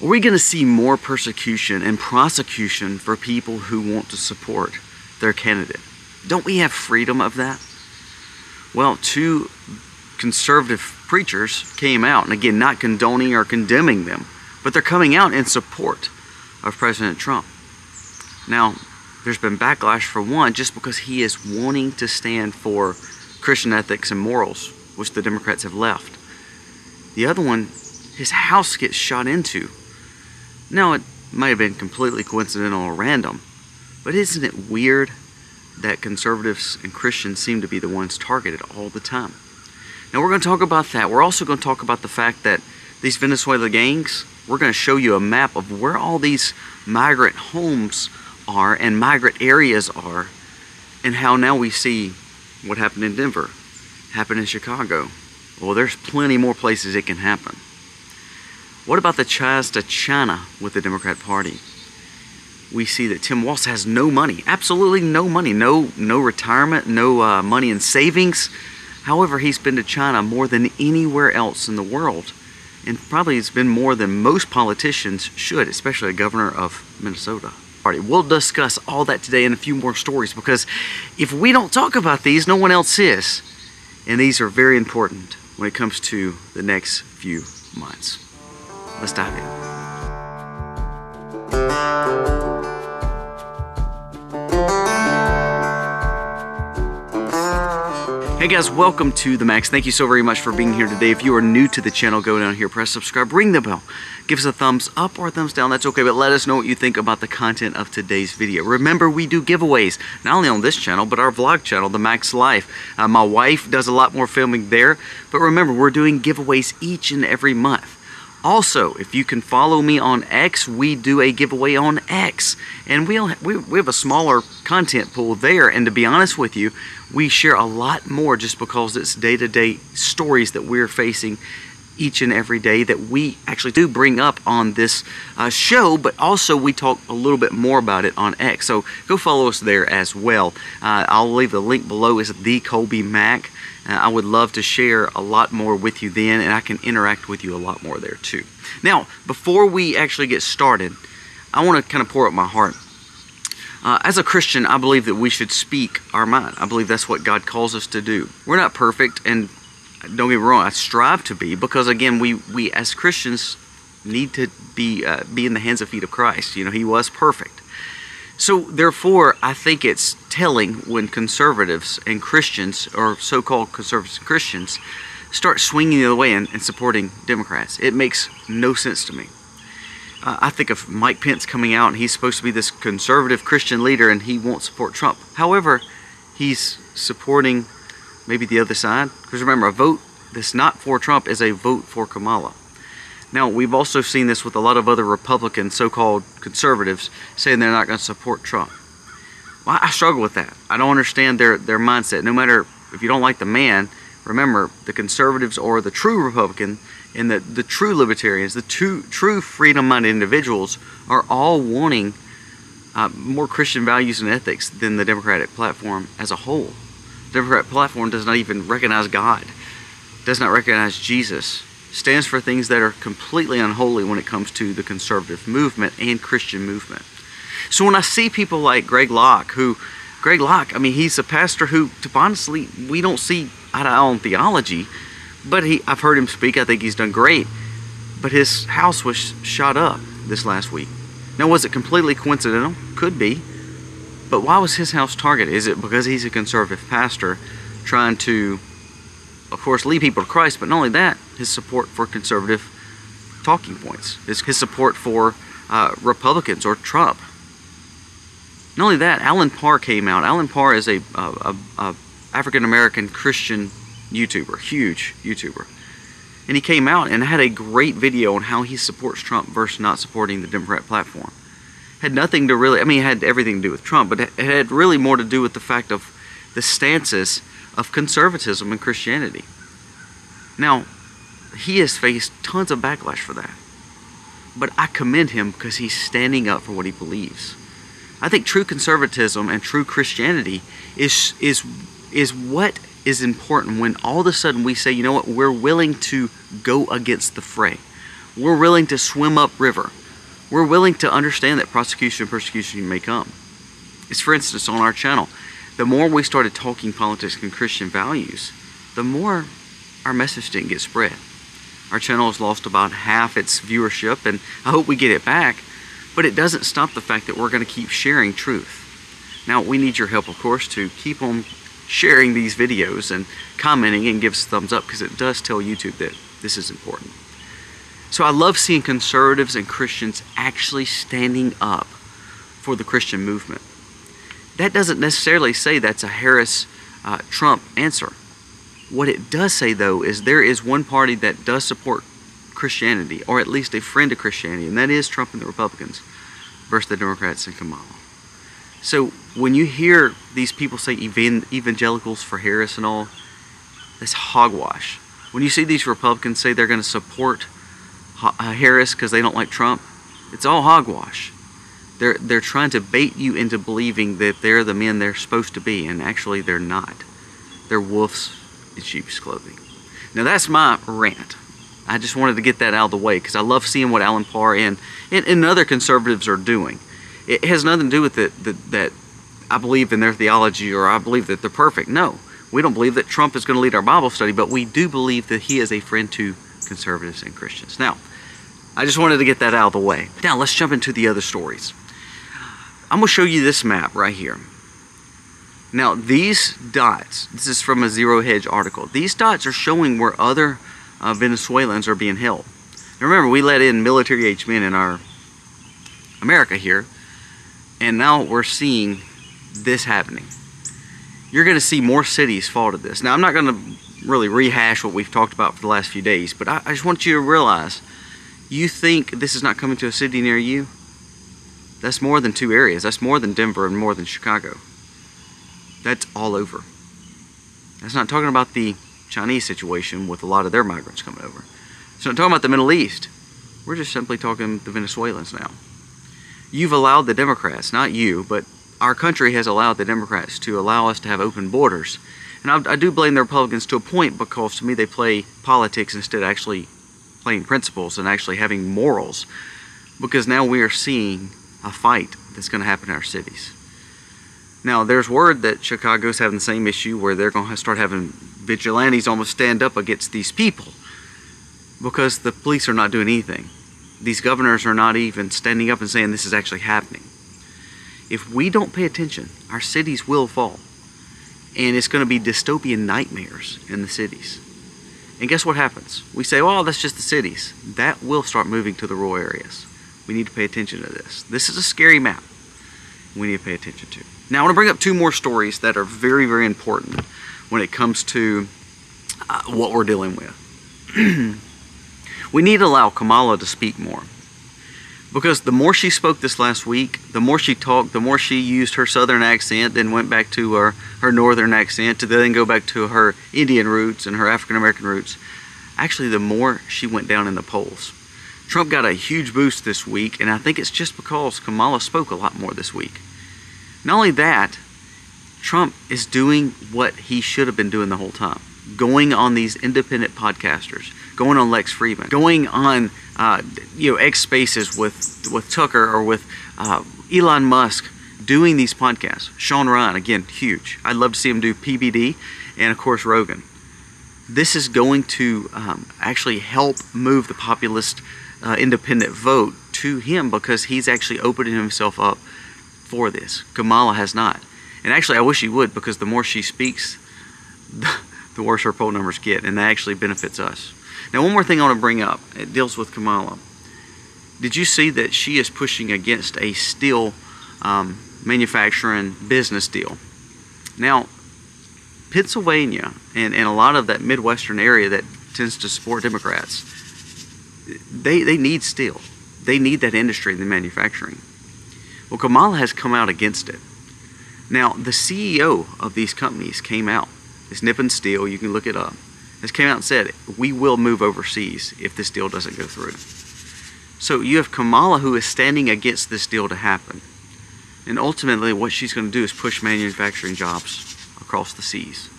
Are we going to see more persecution and prosecution for people who want to support their candidate? Don't we have freedom of that? Well, two conservative preachers came out, and again, not condoning or condemning them, but they're coming out in support of President Trump. Now, there's been backlash for one just because he is wanting to stand for Christian ethics and morals, which the Democrats have left. The other one, his house gets shot into. Now, it might have been completely coincidental or random, but isn't it weird that conservatives and Christians seem to be the ones targeted all the time? Now, we're going to talk about that. We're also going to talk about the fact that these Venezuela gangs, we're going to show you a map of where all these migrant homes are and migrant areas are, and how now we see what happened in Denver, happened in Chicago. Well, there's plenty more places it can happen. What about the ties to China with the Democrat Party? We see that Tim Walz has no money, absolutely no money, no retirement, no money in savings. However, he's been to China more than anywhere else in the world, and probably it's been more than most politicians should, especially a governor of Minnesota. We'll discuss all that today and a few more stories, because if we don't talk about these, no one else is. And these are very important when it comes to the next few months. Let's dive in. Hey guys, welcome to The Max. Thank you so very much for being here today. If you are new to the channel, go down here, press subscribe, ring the bell, give us a thumbs up or a thumbs down, that's okay, but let us know what you think about the content of today's video. Remember, we do giveaways, not only on this channel, but our vlog channel, The Max Life. My wife does a lot more filming there, but remember, we're doing giveaways each and every month. Also, if you can follow me on X, we do a giveaway on X. And we have a smaller content pool there. And to be honest with you, we share a lot more just because it's day-to-day stories that we're facing each and every day that we actually do bring up on this show, but also we talk a little bit more about it on X. So go follow us there as well. I'll leave the link below. It's the Colby Mac. I would love to share a lot more with you then, and I can interact with you a lot more there too. Now, before we actually get started, I want to kind of pour out my heart. As a Christian, I believe that we should speak our mind. I believe that's what God calls us to do. We're not perfect, and don't get me wrong, I strive to be, because again, we as Christians need to be in the hands and feet of Christ. You know, He was perfect. So therefore, I think it's telling when conservatives and Christians, or so-called conservatives and Christians, start swinging the other way and supporting Democrats. It makes no sense to me. I think of Mike Pence coming out, and he's supposed to be this conservative Christian leader, and he won't support Trump. However, he's supporting maybe the other side. Because remember, a vote that's not for Trump is a vote for Kamala. Now, we've also seen this with a lot of other Republican so-called conservatives saying they're not going to support Trump. Well, I struggle with that. I don't understand their mindset. No matter if you don't like the man, remember, the conservatives or the true Republican and the true libertarians, the true freedom-minded individuals are all wanting more Christian values and ethics than the Democratic platform as a whole. The Democratic platform does not even recognize God, does not recognize Jesus, stands for things that are completely unholy when it comes to the conservative movement and Christian movement. So when I see people like Greg Locke, I mean, he's a pastor who, honestly, we don't see eye to eye on theology, but I've heard him speak. I think he's done great. But his house was shot up this last week. Now, was it completely coincidental? Could be. But why was his house targeted? Is it because he's a conservative pastor trying to, of course, lead people to Christ, but not only that, his support for conservative talking points, his support for Republicans or Trump. Not only that, Alan Parr came out. Alan Parr is a African-American Christian YouTuber, huge YouTuber. And he came out and had a great video on how he supports Trump versus not supporting the Democrat platform. Had nothing to really, I mean, it had everything to do with Trump, but it had really more to do with the fact of the stances of conservatism and Christianity. Now, he has faced tons of backlash for that. But I commend him because he's standing up for what he believes. I think true conservatism and true Christianity is what is important when all of a sudden we say, you know what, we're willing to go against the fray. We're willing to swim upriver. We're willing to understand that prosecution and persecution may come. It's, for instance, on our channel, the more we started talking politics and Christian values, the more our message didn't get spread. Our channel has lost about half its viewership, and I hope we get it back, but it doesn't stop the fact that we're going to keep sharing truth. Now, we need your help, of course, to keep on sharing these videos and commenting and give us a thumbs up, because it does tell YouTube that this is important. So I love seeing conservatives and Christians actually standing up for the Christian movement. That doesn't necessarily say that's a Harris-Trump answer. What it does say, though, is there is one party that does support Christianity, or at least a friend of Christianity, and that is Trump and the Republicans versus the Democrats and Kamala. So when you hear these people say evangelicals for Harris and all, that's hogwash. When you see these Republicans say they're going to support Harris because they don't like Trump, it's all hogwash. They're trying to bait you into believing that they're the men they're supposed to be, and actually they're not. They're wolves in sheep's clothing. Now that's my rant. I just wanted to get that out of the way because I love seeing what Alan Parr and other conservatives are doing. It has nothing to do with that I believe in their theology or I believe that they're perfect. No, we don't believe that Trump is going to lead our Bible study, but we do believe that he is a friend to conservatives and Christians. Now, I just wanted to get that out of the way. Now, let's jump into the other stories. I'm going to show you this map right here. Now, these dots, this is from a Zero Hedge article. These dots are showing where other Venezuelans are being held. Now, remember, we let in military-age men in our America here, and now we're seeing this happening. You're going to see more cities fall to this. Now, I'm not going to really rehash what we've talked about for the last few days, but I just want you to realize, you think this is not coming to a city near you? That's more than 2 areas. That's more than Denver and more than Chicago. That's all over. That's not talking about the Chinese situation with a lot of their migrants coming over. It's not talking about the Middle East. We're just simply talking the Venezuelans now. You've allowed the Democrats, not you, but our country has allowed the Democrats to allow us to have open borders. And I do blame the Republicans to a point, because to me they play politics instead of actually playing principles and actually having morals. Because now we are seeing a fight that's going to happen in our cities. Now, there's word that Chicago's having the same issue where they're going to start having vigilantes almost stand up against these people because the police are not doing anything. These governors are not even standing up and saying this is actually happening. If we don't pay attention, our cities will fall. And it's going to be dystopian nightmares in the cities. And guess what happens? We say, oh, that's just the cities. That will start moving to the rural areas. We need to pay attention to this. This is a scary map we need to pay attention to. Now, I want to bring up 2 more stories that are very, very important when it comes to what we're dealing with. We need to allow Kamala to speak more. Because the more she spoke this last week, the more she talked, the more she used her southern accent, then went back to her northern accent, to then go back to her Indian roots and her African American roots. Actually, the more she went down in the polls. Trump got a huge boost this week, and I think it's just because Kamala spoke a lot more this week. Not only that, Trump is doing what he should have been doing the whole time. Going on these independent podcasters, going on Lex Friedman, going on X Spaces with Tucker or with Elon Musk, doing these podcasts. Sean Ryan, again, huge. I'd love to see him do PBD, and of course Rogan. This is going to actually help move the populist independent vote to him, because he's actually opening himself up for this. Kamala has not. And actually, I wish he would, because the more she speaks, the worse her poll numbers get, and that actually benefits us. Now, one more thing I want to bring up. It deals with Kamala. Did you see that she is pushing against a steel manufacturing business deal? Now, Pennsylvania and a lot of that Midwestern area that tends to support Democrats, they need steel. They need that industry, the manufacturing. Well, Kamala has come out against it. Now, the CEO of these companies came out. It's Nippon Steel, you can look it up. Has came out and said, we will move overseas if this deal doesn't go through. So you have Kamala, who is standing against this deal to happen. And ultimately, what she's going to do is push manufacturing jobs across the seas.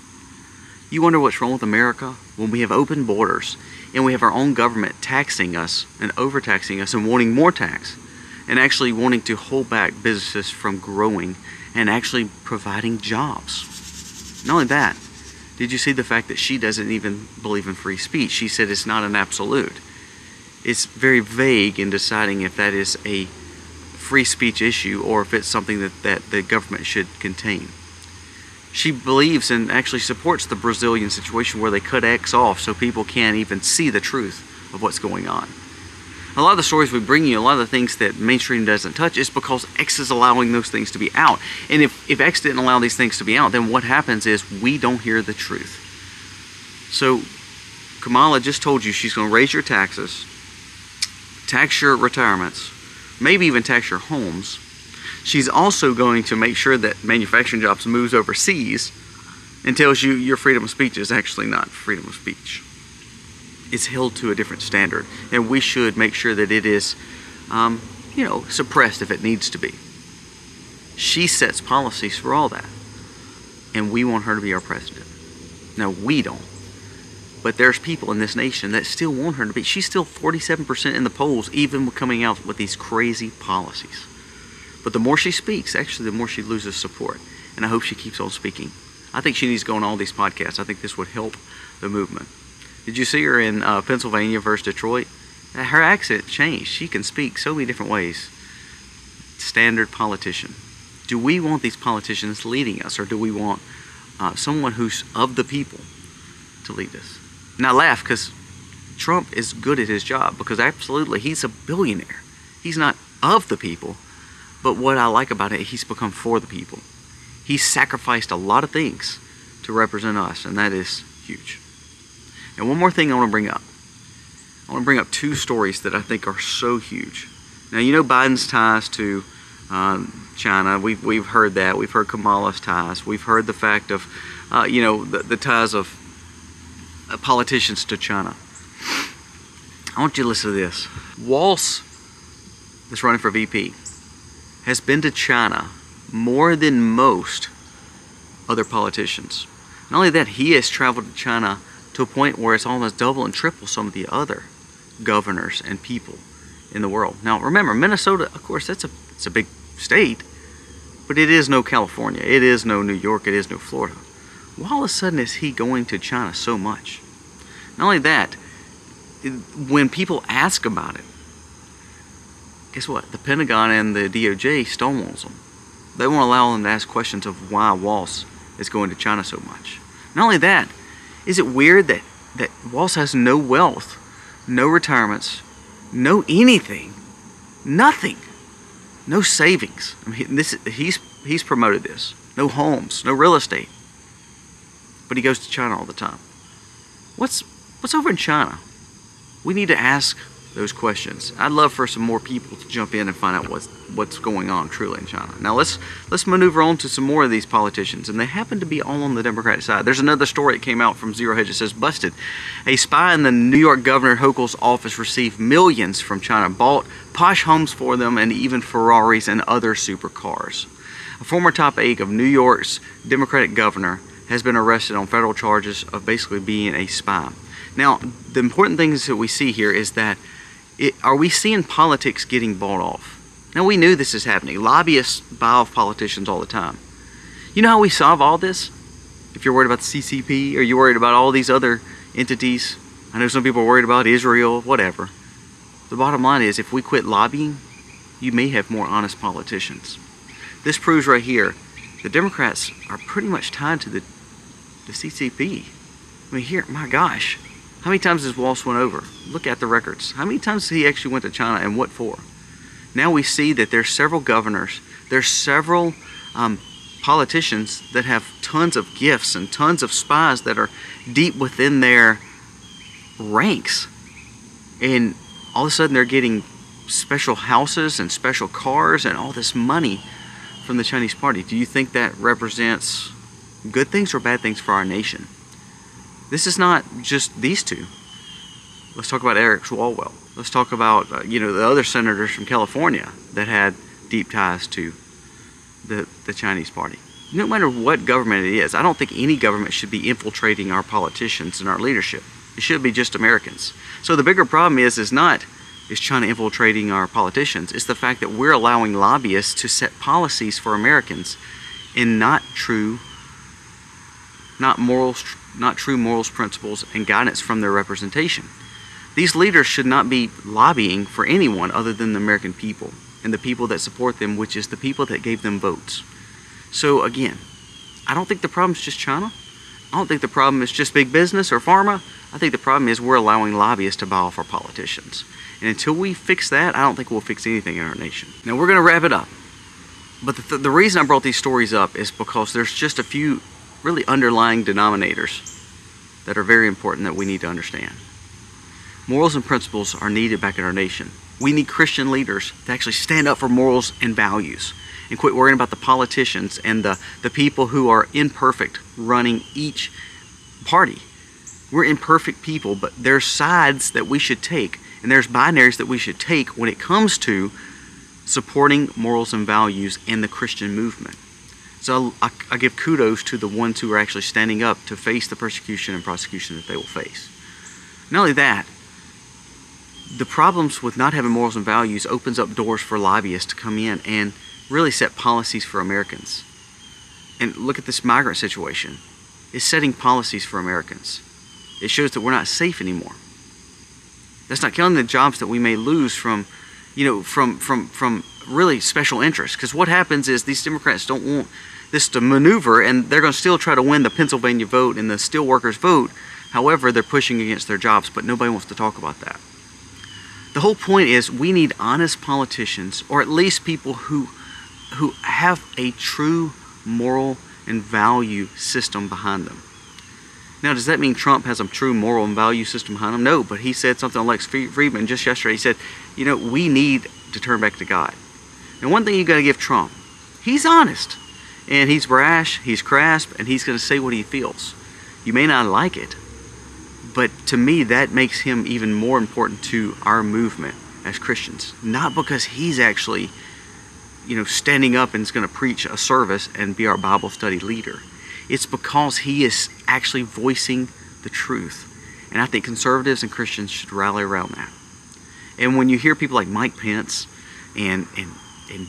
You wonder what's wrong with America? When we have open borders, and we have our own government taxing us and overtaxing us and wanting more tax, and actually wanting to hold back businesses from growing and actually providing jobs. Not only that, did you see the fact that she doesn't even believe in free speech? She said it's not an absolute. It's very vague in deciding if that is a free speech issue or if it's something that the government should contain. She believes and actually supports the Brazilian situation where they cut X off so people can't even see the truth of what's going on. A lot of the stories we bring you, a lot of the things that mainstream doesn't touch, is because X is allowing those things to be out. And if X didn't allow these things to be out, then what happens is we don't hear the truth. So Kamala just told you she's going to raise your taxes, tax your retirements, maybe even tax your homes. She's also going to make sure that manufacturing jobs moves overseas, and tells you your freedom of speech is actually not freedom of speech. It's held to a different standard, and we should make sure that it is, suppressed if it needs to be. She sets policies for all that, and we want her to be our president. No, we don't. But there's people in this nation that still want her to be. She's still 47% in the polls, even coming out with these crazy policies. But the more she speaks, actually, the more she loses support. And I hope she keeps on speaking. I think she needs to go on all these podcasts. I think this would help the movement. Did you see her in Pennsylvania versus Detroit? Her accent changed. She can speak so many different ways. Standard politician. Do we want these politicians leading us, or do we want someone who's of the people to lead us? And I laugh because Trump is good at his job, because absolutely he's a billionaire. He's not of the people, but what I like about it, he's become for the people. He's sacrificed a lot of things to represent us, and that is huge. And one more thing I want to bring up. I want to bring up two stories that I think are so huge. Now, you know Biden's ties to China. We've heard that. We've heard Kamala's ties. We've heard the fact of, the ties of politicians to China. I want you to listen to this. Walz, that's running for VP, has been to China more than most other politicians. Not only that, he has traveled to China to a point where it's almost double and triple some of the other governors and people in the world. Now remember, Minnesota, of course, it's a big state, but it is no California, it is no New York, it is no Florida. Why all of a sudden is he going to China so much? Not only that, when people ask about it, guess what? The Pentagon and the DOJ stonewalls them. They won't allow them to ask questions of why Walz is going to China so much. Not only that, is it weird that Walz has no wealth, no retirements, no anything, nothing, no savings? I mean, he's promoted this. No homes, no real estate, but he goes to China all the time. What's over in China? We need to ask those questions. I'd love for some more people to jump in and find out what's going on truly in China. Now let's maneuver on to some more of these politicians, and they happen to be all on the Democratic side. There's another story that came out from Zero Hedge that says, busted. A spy in the New York Governor Hochul's office received millions from China, bought posh homes for them, and even Ferraris and other supercars. A former top aide of New York's Democratic governor has been arrested on federal charges of basically being a spy. Now, the important things that we see here is that are we seeing politics getting bought off? Now, we knew this is happening. Lobbyists buy off politicians all the time. You know how we solve all this? If you're worried about the CCP, or you're worried about all these other entities, I know some people are worried about Israel, whatever. The bottom line is, if we quit lobbying, you may have more honest politicians. This proves right here, the Democrats are pretty much tied to the CCP. I mean, here, my gosh. How many times has Walz went over? Look at the records. How many times he actually went to China, and what for? Now we see that there's several governors, there's several politicians that have tons of gifts and tons of spies that are deep within their ranks. And all of a sudden they're getting special houses and special cars and all this money from the Chinese party. Do you think that represents good things or bad things for our nation? This is not just these two. Let's talk about Eric Swalwell. Let's talk about the other senators from California that had deep ties to the Chinese party. No matter what government it is, I don't think any government should be infiltrating our politicians and our leadership. It should be just Americans. So the bigger problem is not China infiltrating our politicians. It's the fact that we're allowing lobbyists to set policies for Americans and not true morals, principles, and guidance from their representation. These leaders should not be lobbying for anyone other than the American people and the people that support them, which is the people that gave them votes. So again, I don't think the problem is just China. I don't think the problem is just big business or pharma. I think the problem is we're allowing lobbyists to buy off our politicians. And until we fix that, I don't think we'll fix anything in our nation. Now we're going to wrap it up. But the reason I brought these stories up is because there's just a few really underlying denominators that are very important that we need to understand. Morals and principles are needed back in our nation. We need Christian leaders to actually stand up for morals and values and quit worrying about the politicians and the people who are imperfect running each party. We're imperfect people, but there's sides that we should take, and there's binaries that we should take when it comes to supporting morals and values in the Christian movement. So I give kudos to the ones who are actually standing up to face the persecution and prosecution that they will face. Not only that, the problems with not having morals and values opens up doors for lobbyists to come in and really set policies for Americans. And look at this migrant situation. It's setting policies for Americans. It shows that we're not safe anymore. That's not counting the jobs that we may lose from, from really special interests. Because what happens is these Democrats don't want this to maneuver, and they're going to still try to win the Pennsylvania vote and the steelworkers vote. However, they're pushing against their jobs, but nobody wants to talk about that. The whole point is we need honest politicians, or at least people who have a true moral and value system behind them. Now, does that mean Trump has a true moral and value system behind him? No, but he said something on Lex Friedman just yesterday. He said, we need to turn back to God. And one thing you got to give Trump, he's honest, and he's brash, he's crass, and he's going to say what he feels. You may not like it, but to me, that makes him even more important to our movement as Christians. Not because he's actually, standing up and is going to preach a service and be our Bible study leader. It's because he is actually voicing the truth. And I think conservatives and Christians should rally around that. And when you hear people like Mike Pence and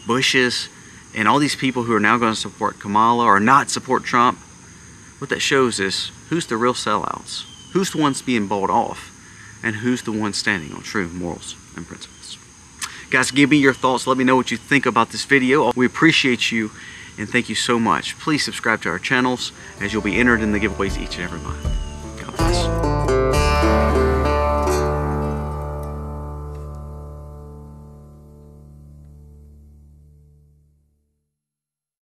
Bushes and all these people who are now going to support Kamala or not support Trump, what that shows is who's the real sellouts, who's the ones being bought off, and who's the one standing on true morals and principles. Guys, give me your thoughts. Let me know what you think about this video. We appreciate you, and thank you so much. Please subscribe to our channels, as you'll be entered in the giveaways each and every month.